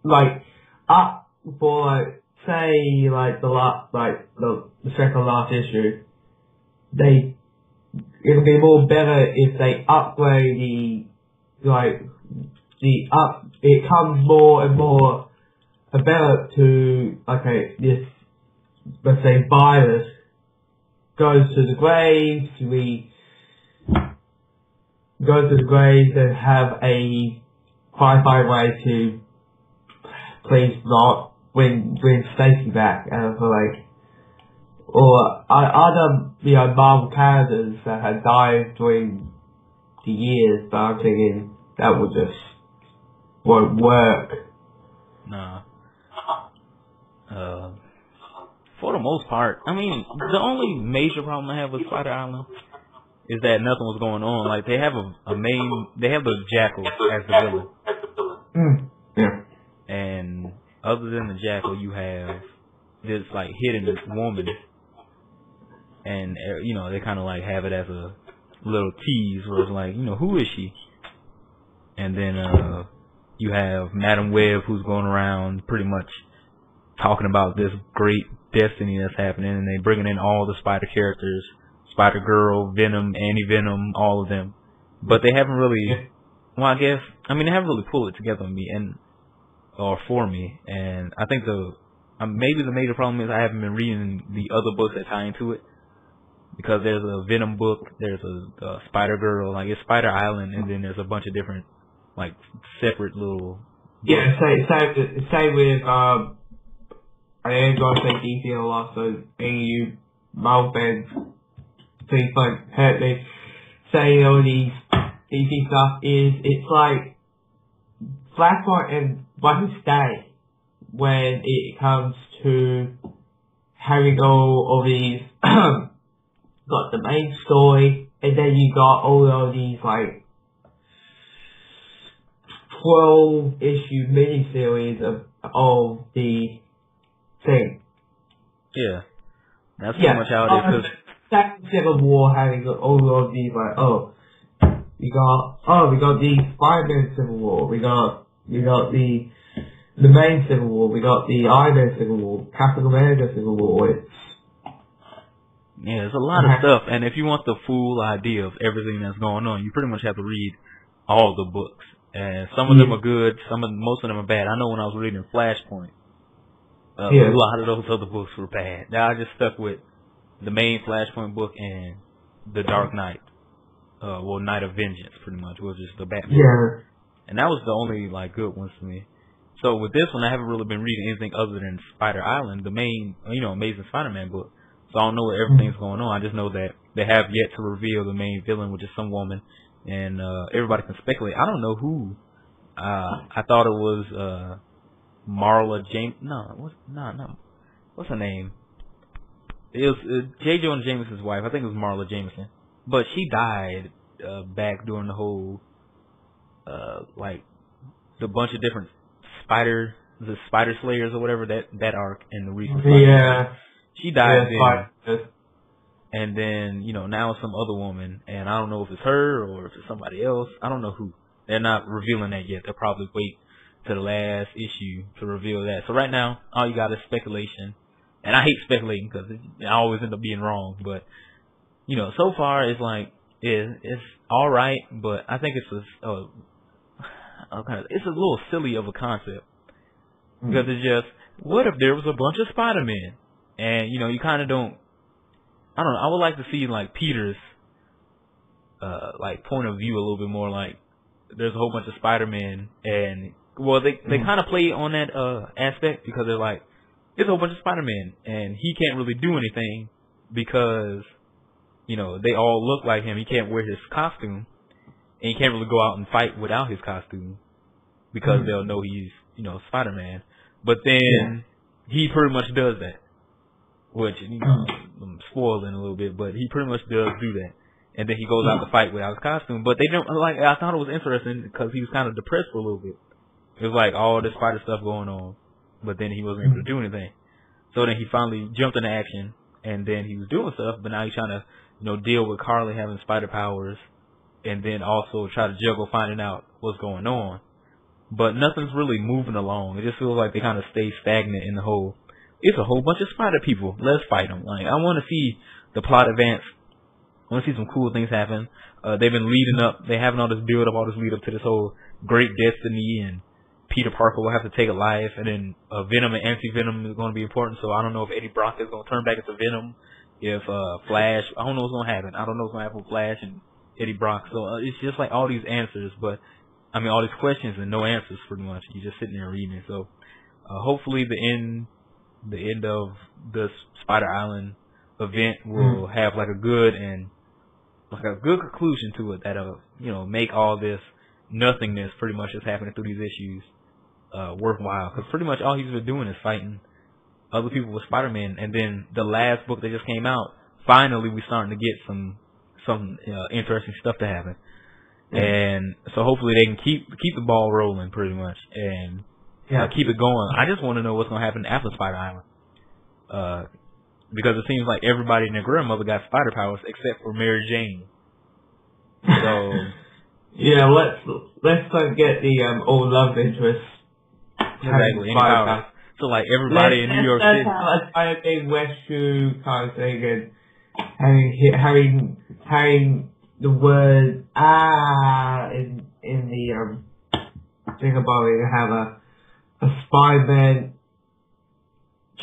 like up for like say like the second last issue, it'll be more better if they upgrade it comes more and more better to this, let's say, virus goes to the graves, we go to the graves and have a qualified way to please not bring Stacy back, and so or other Marvel characters that had died during the years, but I'm thinking that would just won't work. Nah. For the most part, I mean, the only major problem I have with Spider Island is that nothing was going on. Like, they have they have the Jackal as the villain. Yeah. And other than the Jackal, you have this, like, hidden woman. And, they kind of, like, have it as a little tease where it's like, who is she? And then, you have Madam Web, who's going around pretty much talking about this great destiny that's happening, and they bringing in all the Spider characters, Spider-Girl, Venom, Anti-Venom, all of them. But they haven't really, they haven't really pulled it together on me or for me. And I think maybe the major problem is I haven't been reading the other books that tie into it. Because there's a Venom book, there's a Spider-Girl, like it's Spider Island, and then there's a bunch of different, like, separate little... Yeah, same with, I am going to say DC a lot, so any you Marvel fans, please don't hurt me saying all these DC stuff it's like Flashpoint and Wednesday when it comes to having all of these, got the main story, and then you got all of these, 12-issue miniseries of the thing. Yeah. That's pretty much how it is. That's Civil War having all of these, we got the Spider-Man Civil War, we got the main Civil War, we got the Iron Man Civil War, Captain America Civil War. Yeah, there's a lot of stuff, and if you want the full idea of everything that's going on, you pretty much have to read all the books. And some of them are good, most of them are bad. I know when I was reading Flashpoint, a lot of those other books were bad. Now I just stuck with the main Flashpoint book and the Dark Knight, Night of Vengeance, pretty much, which is the Batman. Yeah. And that was the only good ones for me. So with this one, I haven't really been reading anything other than Spider Island, the main, Amazing Spider-Man book. So I don't know what everything's going on. I just know that they have yet to reveal the main villain, which is some woman, and everybody can speculate. I don't know who. I thought it was Marla James. No. What's her name? It was J. Jonah Jameson's wife. I think it was Marla Jameson, but she died back during the whole the bunch of different the Spider Slayers or whatever that arc in the recent. Yeah. She died then, and then, now it's some other woman, and I don't know if it's her or if it's somebody else. I don't know who. They're not revealing that yet. They'll probably wait to the last issue to reveal that. So right now, all you got is speculation, and I hate speculating because I always end up being wrong. But so far it's it's all right, but I think it's it's a little silly of a concept because it's just, what if there was a bunch of Spider-Men? And, you kind of don't, I don't know, I would like to see, Peter's, point of view a little bit more, there's a whole bunch of Spider-Men, and, well, they kind of play on that, aspect, because they're there's a whole bunch of Spider-Men, and he can't really do anything, because, they all look like him. He can't wear his costume, and he can't really go out and fight without his costume, because they'll know he's, Spider-Man. But then, he pretty much does that. Which, I'm spoiling a little bit, but he pretty much does do that. And then he goes out to fight without his costume. But they don't, I thought it was interesting because he was kind of depressed for a little bit. It was all this spider stuff going on, but then he wasn't able to do anything. So then he finally jumped into action, and then he was doing stuff, but now he's trying to, deal with Carly having spider powers, and then also try to juggle finding out what's going on. but nothing's really moving along. It just feels like they kind of stay stagnant in the whole. It's a whole bunch of spider people. Let's fight them. Like, I want to see the plot advance. I want to see some cool things happen. They've been leading up. They having all this build up, all this lead up to this whole great destiny, and Peter Parker will have to take a life, and then Venom and Anti-Venom is going to be important. So I don't know if Eddie Brock is going to turn back into Venom. If Flash, I don't know what's going to happen. I don't know what's going to happen with Flash and Eddie Brock. So it's just like all these answers, but I mean all these questions and no answers pretty much. You're just sitting there reading it. So hopefully the end of the Spider Island event will have like a good conclusion to it that'll, you know, make all this nothingness pretty much that's happening through these issues worthwhile. Because pretty much all he's been doing is fighting other people with Spider-Man. And then the last book that just came out, finally we're starting to get some interesting stuff to happen. And so hopefully they can keep the ball rolling pretty much and keep it going. I just want to know what's going to happen after Spider Island. Because it seems like everybody and their grandmother got spider powers except for Mary Jane. So yeah, let's get the old love interest. Exactly. So like everybody in New York City. Let's have a big West Shoe kind of thing, and having the word in the thing about it. Have a Spider-Man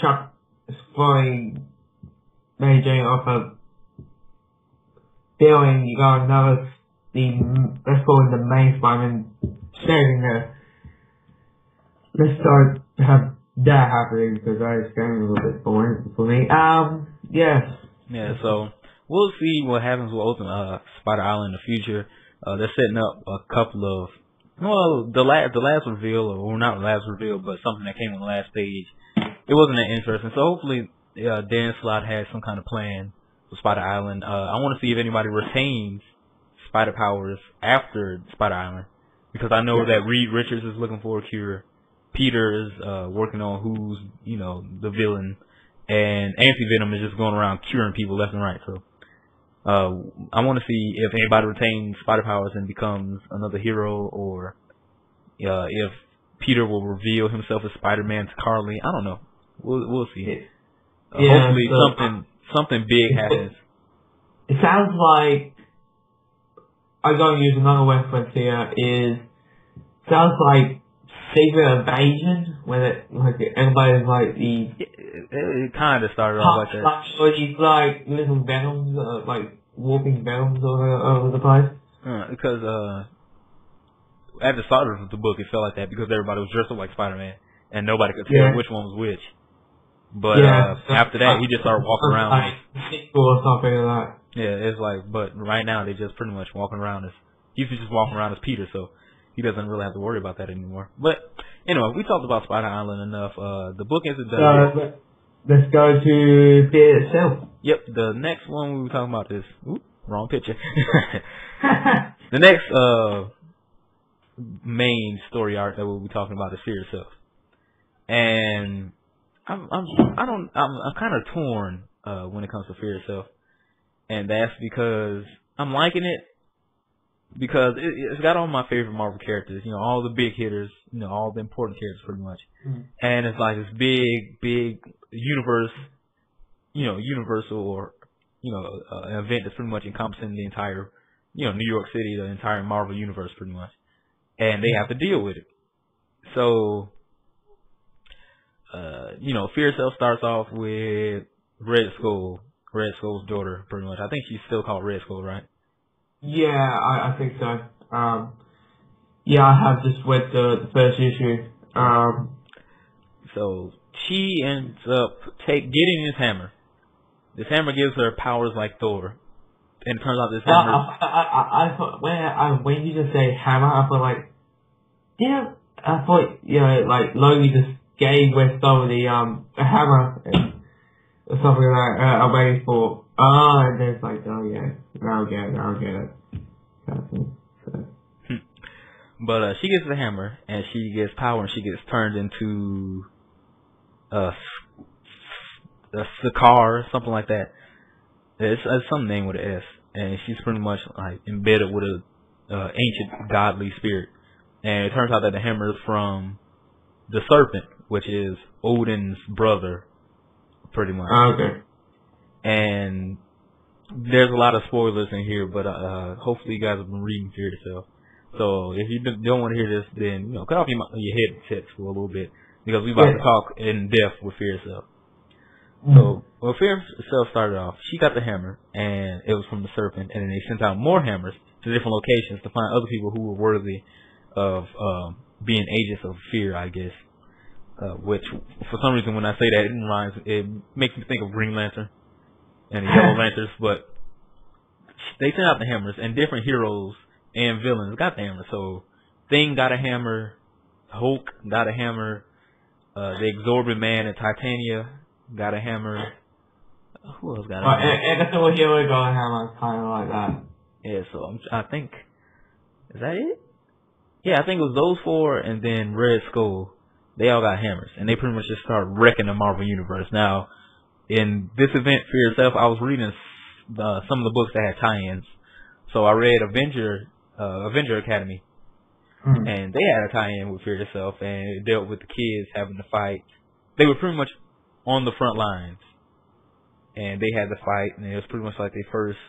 Chuck flying Mary Jane off a building. You got another let's go in the main Spider-Man saving her. Let's start to have that happening because that is getting a little bit boring for me. Yes. Yeah, so we'll see what happens with Ultimate Spider Island in the future. They're setting up a couple of the last reveal, or not the last reveal, but something that came on the last page. It wasn't that interesting. So hopefully Dan Slott has some kind of plan for Spider Island. I want to see if anybody retains spider powers after Spider Island, because I know that Reed Richards is looking for a cure. Peter is working on who's, you know, the villain, and Anti-Venom is just going around curing people left and right. So I want to see if anybody retains spider powers and becomes another hero, or if Peter will reveal himself as Spider-Man to Carly. I don't know. We'll see. Hopefully something big happens. It sounds like I'm going to use another reference here. Sounds like Secret Invasion, when everybody's like it kind of started off like that. So he's like little venoms, like walking venoms over the place. Because at the start of the book, it felt like that because everybody was dressed up like Spider-Man and nobody could tell which one was which. But after that, he just started walking around like or something like that. Yeah, it's like, but right now they just pretty much walking around he's just walking around as Peter, so he doesn't really have to worry about that anymore. But anyway, we talked about Spider Island enough. The book isn't done. Let's go to Fear itself. Yep, the next one we were talking about is wrong picture. The next main story arc that we'll be talking about is Fear itself, and I'm kind of torn when it comes to Fear itself, and that's because I'm liking it. Because it's got all my favorite Marvel characters, you know, all the big hitters, you know, all the important characters pretty much. And it's like this big universe, you know, universal or, you know, an event that's pretty much encompassing the entire, you know, New York City, the entire Marvel universe pretty much. And they have to deal with it. So, you know, Fear Itself starts off with Red Skull's daughter pretty much. I think she's still called Red Skull, right? Yeah, I think so. I have just read the first issue. So she ends up getting this hammer. This hammer gives her powers like Thor, and it turns out this hammer. I thought when you just say hammer, I thought like Loki just gave West Thor the hammer or something like that. I'm waiting for. And then it's like, oh yeah, I'll get it. But she gets the hammer, and she gets power, and she gets turned into a Sakaar, something like that. It's some name with an S, and she's pretty much like embedded with a ancient godly spirit, And it turns out that the hammer is from the serpent, which is Odin's brother, pretty much. Okay. And there's a lot of spoilers in here, but hopefully you guys have been reading for yourself. So if you don't want to hear this, then cut off your headsets for a little bit, because we're about to talk in depth with Fear Itself. So when Fear Itself started off, she got the hammer, and it was from the serpent, and then they sent out more hammers to different locations to find other people who were worthy of being agents of fear, I guess. Which, for some reason, when I say that, it makes me think of Green Lantern and the Yellow Lanterns, but they sent out the hammers, and different heroes and villains got the hammer. So Thing got a hammer, Hulk got a hammer, the Exorbitant Man and Titania got a hammer. Who else got a hammer? And the Silver Hero got a hammer, kind of like that. Yeah, so I think, is that it? Yeah, I think it was those four, and then Red Skull. They all got hammers, and they pretty much just started wrecking the Marvel Universe. Now, in this event, Fear Itself, I was reading some of the books that had tie-ins. So I read Avenger Academy, and they had a tie-in with Fear Itself, and it dealt with the kids having to fight. They were pretty much on the front lines, and they had to fight, and it was pretty much like their first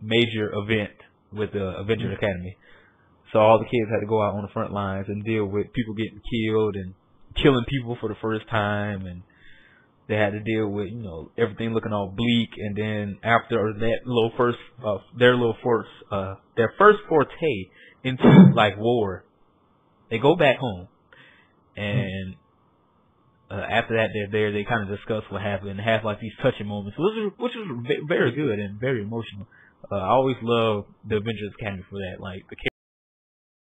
major event with the Avenger Academy. So all the kids had to go out on the front lines and deal with people getting killed and killing people for the first time, and they had to deal with everything looking all bleak. And then after that their first forte into like war, they go back home, and after that they're there. They kind of discuss what happened and have like these touching moments, which was very good and very emotional. I always love the Avengers Academy for that. Like the